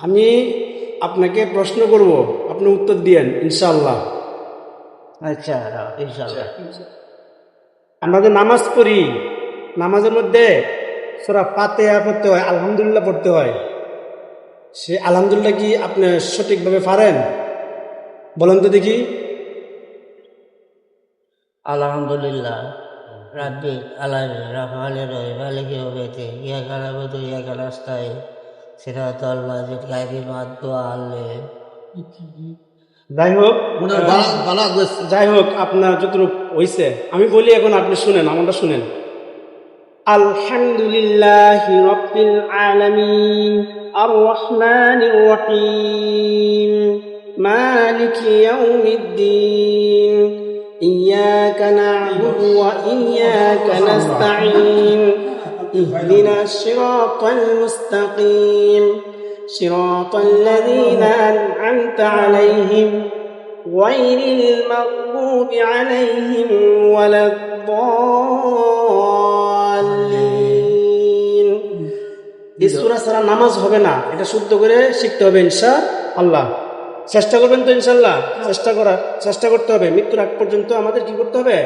আমি আপনাকে প্রশ্ন করব, আপনি উত্তর দিয়েন ইনশাআল্লাহ। আচ্ছা, ইনশাআল্লাহ। আমরা যে নামাজ পড়ি, নামাজের মধ্যে সূরা ফাতিহা পড়তে হয়, আলহামদুলিল্লাহ পড়তে হয়। সে আলহামদুলিল্লাহ কি আপনি সঠিকভাবে পারেন? বলেন তো দেখি। আলহামদুলিল্লাহ রাব্বিল আলামিন রাহমানির রহিম মালিকি ইয়াউমিদ্দিন ইয়াকা না'বুদু ওয়া ইয়াকা নাস্তাঈন সিরাতাল লাযিনা গায়রিল মাগদুবি আলাইহিম। যাই হোক আপনার যতটুকু হয়েছে আমি বলি, এখন আপনি শুনেন, আমারটা শুনেন। আলহামদুলিল্লাহি রাব্বিল আলামিন আর রহমানির রহিম মালিকি ইয়াউমিদ্দিন ইয়াকা না'বুদু ওয়া ইয়াকা নাস্তাঈন ইহদিনাস সিরাতাল মুস্তাকিম সিরাতাল লাযীনা আন'আমতা আলাইহিম গায়রিল মাগদুবি আলাইহিম ওয়ালাদ-দাল্লিন। এই সূরা ছাড়া নামাজ হবে না, এটা শুদ্ধ করে শিখতে হবে ইনশাআল্লাহ। চেষ্টা করবেন তো ইনশাআল্লাহ? চেষ্টা করতে হবে, মৃত্যুর আগ পর্যন্ত আমাদের কি করতে হবে?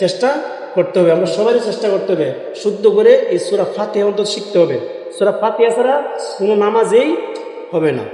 চেষ্টা করতে হবে, আমরা সবারই চেষ্টা করতে হবে শুদ্ধ করে এই সূরা ফাতিহা অন্তত শিখতে হবে। সূরা ফাতিহা ছাড়া কোনো নামাজেই হবে না।